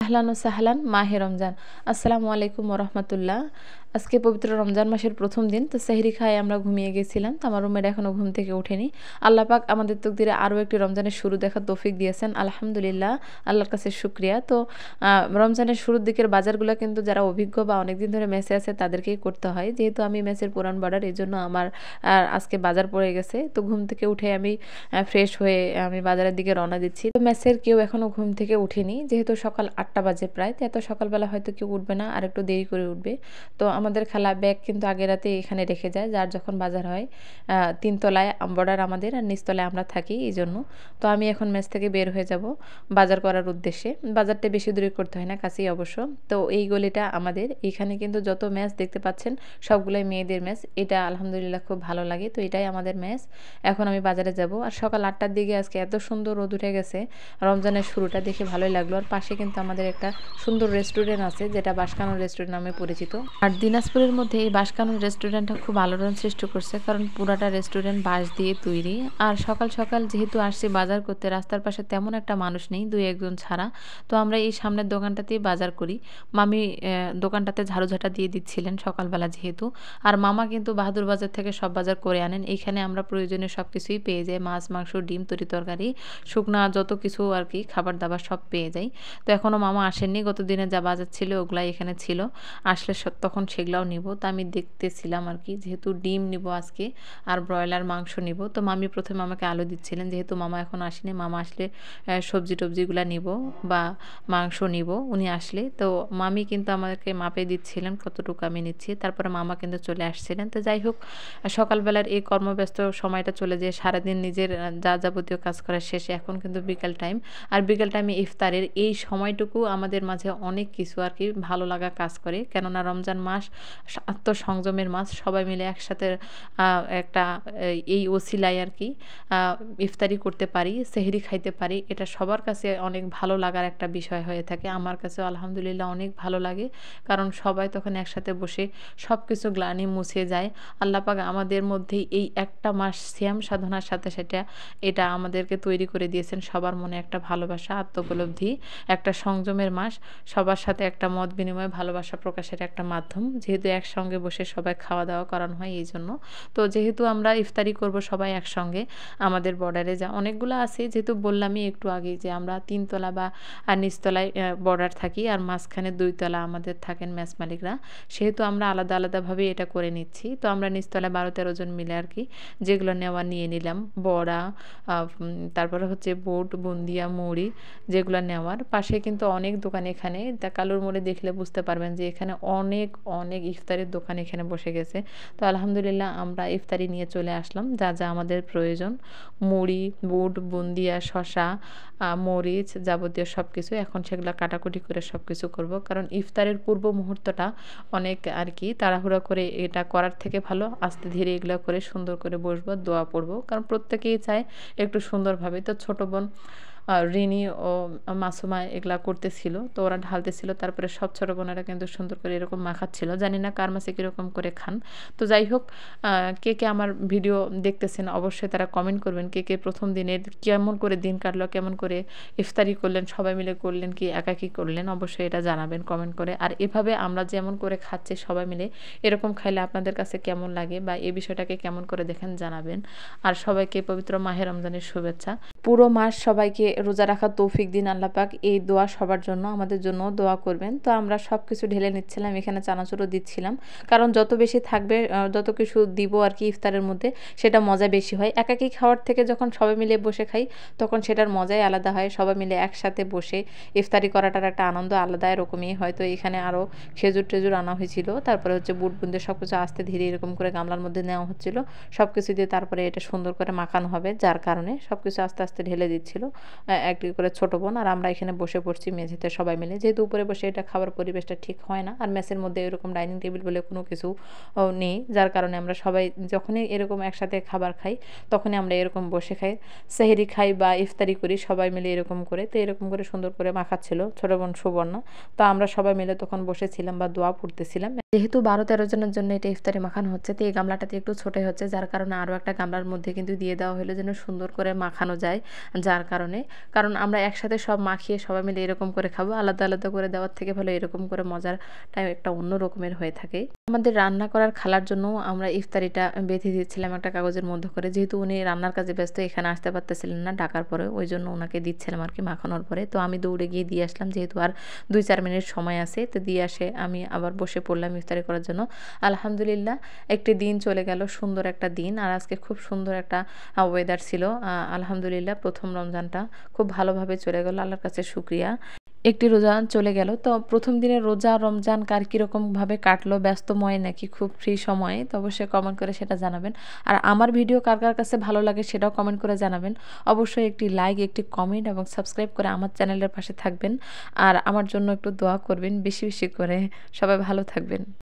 আহলান ও সাহলান মাহে রমজান। আসসালামু আলাইকুম ওরহমতুল্লাহ। আজকে পবিত্র রমজান মাসের প্রথম দিন, তো সেহরি খায় আমরা ঘুমিয়ে গেছিলাম। তো আমার রুমের এখনও ঘুম থেকে ওঠেনি। আল্লাহ পাক আমাদের তকদিরে আরও একটি রমজানের শুরু দেখার তৌফিক দিয়েছেন, আলহামদুলিল্লাহ, আল্লাহর কাছে শুক্রিয়া। তো রমজানের শুরুর দিকের বাজারগুলো কিন্তু যারা অভিজ্ঞ বা অনেকদিন ধরে মেসে আছে তাদেরকেই করতে হয়। যেহেতু আমি মেসের পুরান বর্ডার, এই জন্য আমার আজকে বাজার পড়ে গেছে। তো ঘুম থেকে উঠে আমি ফ্রেশ হয়ে আমি বাজারের দিকে রওনা দিচ্ছি। তো মেসের কেউ এখনও ঘুম থেকে উঠেনি, যেহেতু সকাল 8টা বাজে প্রায়। তো এত সকালবেলা হয়তো কেউ উঠবে না, আর একটু দেরি করে উঠবে। তো আমাদের খালা ব্যাগ কিন্তু আগের রাতে এখানে রেখে যায়, যার যখন বাজার হয়। 3 তলায় বর্ডার আমাদের, আর নিচতলায় আমরা থাকি, এই জন্য। তো আমি এখন মেস থেকে বের হয়ে যাব বাজার করার উদ্দেশ্যে। বাজারটা বেশি দূরে করতে হয় না, কাছেই অবশ্য। তো এই গলিটা আমাদের, এখানে কিন্তু যত ম্যাচ দেখতে পাচ্ছেন সবগুলোই মেয়েদের ম্যাচ। এটা আলহামদুলিল্লাহ খুব ভালো লাগে। তো এটাই আমাদের ম্যাচ। এখন আমি বাজারে যাব। আর সকাল 8টার দিকে আজকে এত সুন্দর রোদ উঠে গেছে, রমজানের শুরুটা দেখে ভালোই লাগলো। আর পাশে কিন্তু আমাদের একটা সুন্দর রেস্টুরেন্ট আছে, যেটা বাঁশকানন রেস্টুরেন্ট নামে পরিচিত। আর দিনাজপুরের মধ্যে এই বাঁশকানন রেস্টুরেন্টটা খুব আলোড়ন সৃষ্টি করছে, কারণ পুরাটা রেস্টুরেন্ট বাঁশ দিয়ে তৈরি। আর সকাল সকাল যেহেতু আসছি বাজার করতে, রাস্তার পাশে তেমন একটা মানুষ নেই, 2-1 জন ছাড়া। তো আমরা এই সামনের দোকানটাতেই বাজার করি। মামি দোকানটাতে ঝাড়ুঝাঁটা দিয়ে দিচ্ছিলেন সকালবেলা যেহেতু। আর মামা কিন্তু বাহাদুর বাজার থেকে সব বাজার করে আনেন। এইখানে আমরা প্রয়োজনীয় সব কিছুই পেয়ে যাই, মাছ, মাংস, ডিম, তরি তরকারি, শুকনা যত কিছু আর কি খাবার দাবার সব পেয়ে যাই। তো এখনও মামা আসেননি, গত দিনে যা বাজার ছিল ওগুলাই এখানে ছিল। আসলে তখন সেগুলাও নিব। তো আমি দেখতেছিলাম আর কি, যেহেতু ডিম নিব আজকে আর ব্রয়লার মাংস নিব। তো মামি প্রথমে আমাকে আলু দিচ্ছিলেন, যেহেতু মামা এখন আসেনি। মামা আসলে সবজি টবজিগুলো নিব বা মাংস নিব উনি আসলে। তো মামি কিন্তু আমাকে মাপে দিচ্ছিলেন কতটুকু আমি নিচ্ছি। তারপরে মামা কিন্তু চলে আসছিলেন। তো যাই হোক, সকালবেলার এই কর্মব্যস্ত সময়টা চলে যায়, সারাদিন নিজের যা যাবতীয় কাজ করার শেষে এখন কিন্তু বিকেল টাইম। আর বিকেল টাইমে ইফতারের এই সময়টুকু আমাদের মাঝে অনেক কিছু আর কি ভালো লাগা কাজ করে। কেননা রমজান মাস আত্মসংযমের মাস, সবাই মিলে একসাথে একটা এই ওসিলায় আর কি ইফতারি করতে পারি, সেহরি খাইতে পারি। এটা সবার কাছে অনেক ভালো লাগার একটা বিষয় হয়ে থাকে। আমার কাছেও আলহামদুলিল্লাহ অনেক ভালো লাগে, কারণ সবাই তখন একসাথে বসে সব কিছু গ্লানি মুছে যায়। আল্লাহ পাক আমাদের মধ্যে এই একটা মাস সিয়াম সাধনার সাথে এটা আমাদেরকে তৈরি করে দিয়েছেন। সবার মনে একটা ভালোবাসা, আত্মোপলব্ধি, একটা সংযমের মাস, সবার সাথে একটা মত বিনিময়, ভালোবাসা প্রকাশের একটা মাধ্যম। যেহেতু একসঙ্গে বসে সবাই খাওয়া দাওয়া করানো হয়, এই জন্য। তো যেহেতু আমরা ইফতারি করব সবাই একসঙ্গে, আমাদের বর্ডারে যা অনেকগুলো আছে, যেহেতু বললামই একটু আগেই যে আমরা 3 তলা বা আর নিচতলায় বর্ডার থাকি, আর মাঝখানে 2 তলা আমাদের থাকেন মেস মালিকরা। সেহেতু আমরা আলাদা আলাদাভাবে এটা করে নিচ্ছি। তো আমরা নিচতলায় 12-13 জন মিলে আর কি যেগুলো নেওয়া নিয়ে নিলাম। বড়া, তারপরে হচ্ছে বুট, বুন্দিয়া, মুড়ি, যেগুলো নেওয়ার। পাশে কিন্তু অনেক দোকান এখানে, কালুর মোড়ে দেখলে বুঝতে পারবেন যে এখানে অনেক অনেক ইফতারের দোকান এখানে বসে গেছে। তো আলহামদুলিল্লাহ আমরা ইফতারি নিয়ে চলে আসলাম, যা যা আমাদের প্রয়োজন, মুড়ি, বুট, বুন্দিয়া, শসা, মরিচ, যাবতীয় সব কিছু। এখন সেগুলো কাটাকুটি করে সব কিছু করবো, কারণ ইফতারের পূর্ব মুহূর্তটা অনেক আর কি তাড়াহুড়া করে এটা করার থেকে ভালো আস্তে ধীরে এগুলো করে সুন্দর করে বসবো, দোয়া পড়বো। কারণ প্রত্যেকেই চায় একটু সুন্দরভাবে। তো ছোটো বোন রিনি ও মাসুমা এগুলা করতেছিল, তো ওরা ঢালতেছিল। তারপরে সব ছোটো বোনেরা কিন্তু সুন্দর করে এরকম মাখাচ্ছিল। জানি না কার মাসে কীরকম করে খান। তো যাই হোক, কে কে আমার ভিডিও দেখতেছেন অবশ্যই তারা কমেন্ট করবেন, কে কে প্রথম দিনের কেমন করে দিন কাটলো, কেমন করে ইফতারি করলেন, সবাই মিলে করলেন কি একাকী করলেন, অবশ্যই এটা জানাবেন কমেন্ট করে। আর এভাবে আমরা যেমন করে খাচ্ছি সবাই মিলে, এরকম খাইলে আপনাদের কাছে কেমন লাগে বা এই বিষয়টাকে কেমন করে দেখেন জানাবেন। আর সবাইকে পবিত্র মাহে রমজানের শুভেচ্ছা। পুরো মাস সবাইকে রোজা রাখার তৌফিক দিন আল্লাহ পাক। এই দোয়া সবার জন্য, আমাদের জন্য দোয়া করবেন। তো আমরা সব কিছু ঢেলে নিচ্ছিলাম, এখানে চানাচুরও দিচ্ছিলাম, কারণ যত বেশি থাকবে, যত কিছু দিব আর কি ইফতারের মধ্যে, সেটা মজা বেশি হয়। একাকি খাওয়ার থেকে যখন সবাই মিলে বসে খাই, তখন সেটার মজাই আলাদা হয়। সবাই মিলে একসাথে বসে ইফতারি করাটার একটা আনন্দ আলাদা এরকমই হয়। তো এখানে আরও খেজুর টেজুর আনা হয়েছিল, তারপরে হচ্ছে বুট বুন্দে সব কিছু আস্তে ধীরে এরকম করে গামলার মধ্যে নেওয়া হচ্ছিল। সব কিছু দিয়ে তারপরে এটা সুন্দর করে মাখানো হবে, যার কারণে সব কিছু আস্তে আস্তে ঢেলে দিচ্ছিল একটি করে ছোটো বোন। আর আমরা এখানে বসে পড়ছি মেঝেতে সবাই মিলে, যেহেতু উপরে বসে এটা খাবার পরিবেশটা ঠিক হয় না। আর মেসের মধ্যে এরকম ডাইনিং টেবিল বলে কোনো কিছু নেই, যার কারণে আমরা সবাই যখনই এরকম একসাথে খাবার খাই, তখনই আমরা এরকম বসে খাই, সেহরি খাই বা ইফতারি করি সবাই মিলে এরকম করে। তো এরকম করে সুন্দর করে মাখাচ্ছিল ছোটো বোন সুবর্ণা। তো আমরা সবাই মিলে তখন বসেছিলাম বা দোয়া পড়তেছিলাম। যেহেতু 12-13 জনের জন্য এটা ইফতারি মাখানো হচ্ছে, তো এই গামলাটাতে একটু ছোটোই হচ্ছে, যার কারণে আরও একটা গামলার মধ্যে কিন্তু দিয়ে দেওয়া হলো যেন সুন্দর করে মাখানো যায়। যার কারণ আমরা একসাথে সব মাখিয়ে সবাই মিলে এরকম করে খাবো, আলাদা আলাদা করে দেওয়ার থেকে ভালো এরকম করে মজারটাই একটা অন্য রকমের হয়ে থাকে। আমাদের রান্না করার খালার জন্য আমরা ইফতারিটা বেঁধে দিচ্ছিলাম একটা কাগজের মধ্যে করে, যেহেতু উনি রান্নার কাজে ব্যস্ত, এখানে আসতে পারতেছিলেন না ডাকার পরে, ওই জন্য ওনাকে দিচ্ছিলাম আর কি মাখানোর পরে। তো আমি দৌড়ে গিয়ে দিয়ে আসলাম, যেহেতু আর 2-4 মিনিট সময় আছে, তো দিয়ে আসে আমি আবার বসে পড়লাম ইফতারি করার জন্য। আলহামদুলিল্লাহ একটি দিন চলে গেল, সুন্দর একটা দিন। আর আজকে খুব সুন্দর একটা ওয়েদার ছিল। আলহামদুলিল্লাহ প্রথম রমজানটা খুব ভালোভাবে চলে গেল, আল্লাহর কাছে শুকরিয়া। একটি রোজা চলে গেল। তো প্রথম দিনের রোজা রমজান কার কীরকমভাবে কাটলো, ব্যস্তময় নাকি খুব ফ্রি সময়ে, তো অবশ্যই কমেন্ট করে সেটা জানাবেন। আর আমার ভিডিও কার কার কাছে ভালো লাগে সেটাও কমেন্ট করে জানাবেন। অবশ্যই একটি লাইক, একটি কমেন্ট এবং সাবস্ক্রাইব করে আমার চ্যানেলের পাশে থাকবেন। আর আমার জন্য একটু দোয়া করবেন বেশি বেশি করে। সবাই ভালো থাকবেন।